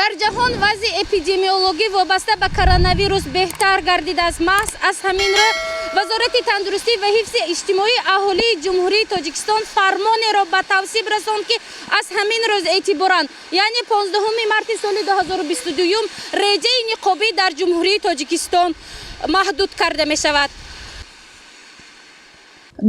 дар ҷаҳон вазъи эпидемиологӣ вобаста ба коронавирус беҳтар гардидааст. маҳз аз ҳамин рӯ вазорати тандурустӣ ва ҳифзи иҷтимоии аҳолии ҷумҳурии Тоҷикистон фармонеро ба тавсиб расонд, ки аз ҳамин рӯз эътиборан, яъне 15 марти соли 2022 реҷаи ниқобӣ дар ҷумҳурии Тоҷикистон маҳдуд карда мешавад.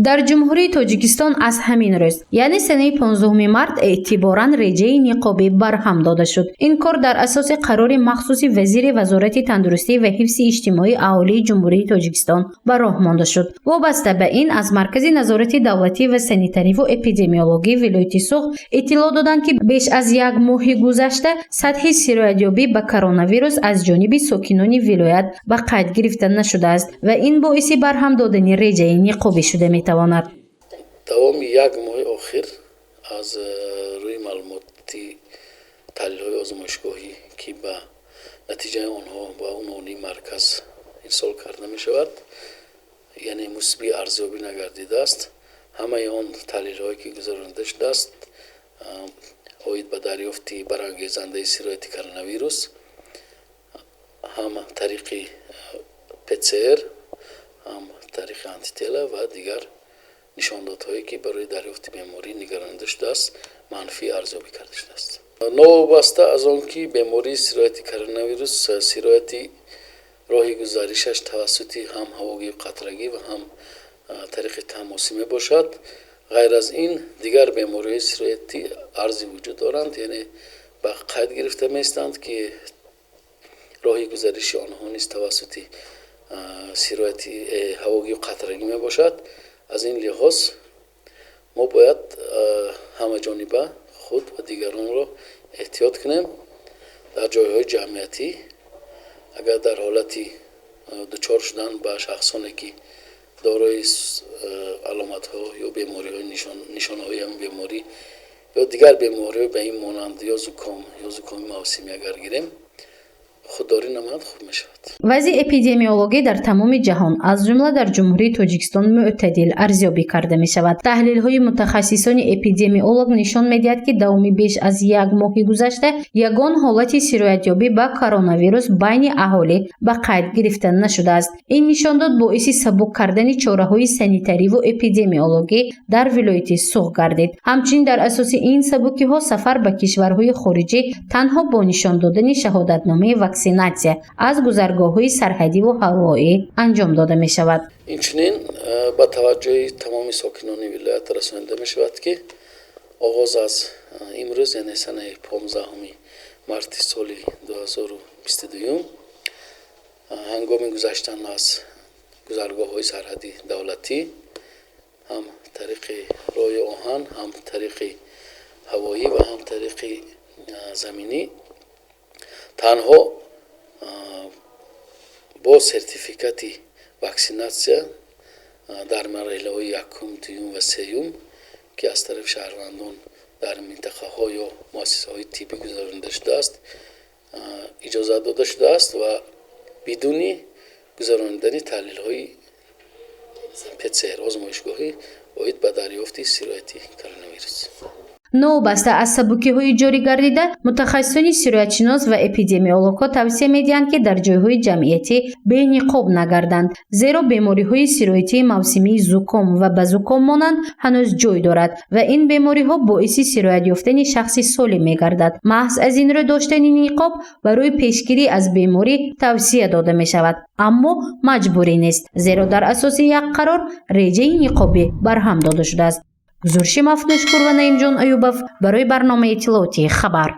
дар ҷумҳурии Тоҷикистон аз ҳамин рӯз, яъне санаи 15 март эътиборан реҷаи ниқобӣ барҳам дода шуд. Ин кор дар асоси қарори махсуси вазири вазорати тандурустӣ ва ҳифзи иҷтимоии аҳолии ҷумҳурии Тоҷикистон ба роҳ монда шуд. вобаста ба ин аз Маркази назорати давлатӣ ва санитариву эпидемиологии вилояти Суғд иттилоъ доданд, ки беш аз як моҳи гузашта сатҳи сироятёбӣ ба коронавирус аз ҷониби сокинони вилоят ба қайд гирифта нашудааст ва ин боиси барҳам додани реҷаи ниқобӣ шуда метавонад. давоми як моҳи охир аз рӯи маълумоти таҳлилҳои озмоишгоҳӣ ки ба натиҷаи онҳо ба унвони марказ ирсол карда мешавад, яъне мусби арзёбӣ нагардидааст. ҳамаи он таҳлилҳое ки гузаронида шудааст оид ба дарёфти барангезандаи сирояти коронавирус, ҳам тариқи ПЦР, ҳам тариқи антитела ва дигар нишондодҳое ки барои дарёфти беморӣ нигаронида шудааст манфӣ арзёбӣ карда шудааст. новобаста аз он ки бемории сирояти коронавирус сирояти роҳи гузаришаш тавассути ҳам ҳавогиру қатрагӣ ва ҳам тариқи тамосӣ мебошад. ғайр аз ин дигар бемориҳои сироятӣ арзи вуҷуд доранд, яъне ба қайд гирифта меистанд ки роҳи гузариши онҳо низ тавассути сирояти ҳавогиру қатрагӣ мебошад. аз ин лиҳоз мо бояд ҳамаҷониба худ ва дигаронро эҳтиёт кунем. дар ҷойҳои ҷамъиятӣ агар дар ҳолати дучор шудан ба шахсоне ки дорои аломатҳо ё бемориҳои нишонаҳои ҳамин беморӣ ё дигар бемориҳои ба ин монанд ё зуком ё зукоми мавсимӣ агар гирем, худдорӣ намоянд, хуб мешавад. вазъи эпидемиологӣ дар тамоми ҷаҳон аз ҷумла дар ҷумҳурии Тоҷикистон мӯътадил арзёбӣ карда мешавад. таҳлилҳои мутахассисони эпидемиолог нишон медиҳад, ки давоми беш аз як моҳи гузашта ягон ҳолати сироятёбӣ ба коронавирус байни аҳолӣ ба қайд гирифта нашудааст. ин нишондод боиси сабук кардани чораҳои санитариву эпидемиологӣ дар вилояти Суғд гардид. ҳамчунин дар асоси ин сабукиҳо сафар ба кишварҳои хориҷӣ танҳо бо нишон додани шаҳодатномаи ваксинатсия аз гузаргоҳҳои сарҳадиву ҳавоӣ анҷом дода мешавад. инчунин ба таваҷҷӯҳи тамоми сокинони вилоят расонида мешавад, ки оғоз аз имрӯз, яъне санаи 15 марти соли 2022 ҳангоми гузаштан аз гузаргоҳҳои сарҳади давлатӣ, ҳам тариқи роҳи оҳан, ҳам тариқи ҳавоӣ ва ҳам тариқи заминӣ, танҳо бо сертификати ваксинатсия дар марҳилаҳои якум, дуюм ва сеюм ки аз тарафи шаҳрвандон дар минтақаҳо ё муассисаҳои тиббӣ гузаронида шудааст, иҷозат дода шудааст ва бидуни гузаронидани таҳлилҳои ПЦР озмоишгоҳӣ оид ба дарёфти сирояти коронавирус. новобаста аз сабукиҳои ҷорӣ гардида, мутахассисони сироятшинос ва эпидемиологҳо тавсия медиҳанд, ки дар ҷойҳои ҷамъиятӣ бениқоб нагарданд, зеро бемориҳои сироятии мавсимии зуком ва ба зуком монанд ҳанӯз ҷой дорад ва ин бемориҳо боиси сироят ёфтани шахси солим мегардад. маҳз аз ин рӯ доштани ниқоб барои пешгирӣ аз беморӣ тавсия дода мешавад, аммо маҷбурӣ нест, зеро дар асоси як қарор реҷаи ниқобӣ барҳам дода шудааст. гузориши Мафнӯшпур ва Наимҷон Аюбов барои барномаи иттилооти Хабар.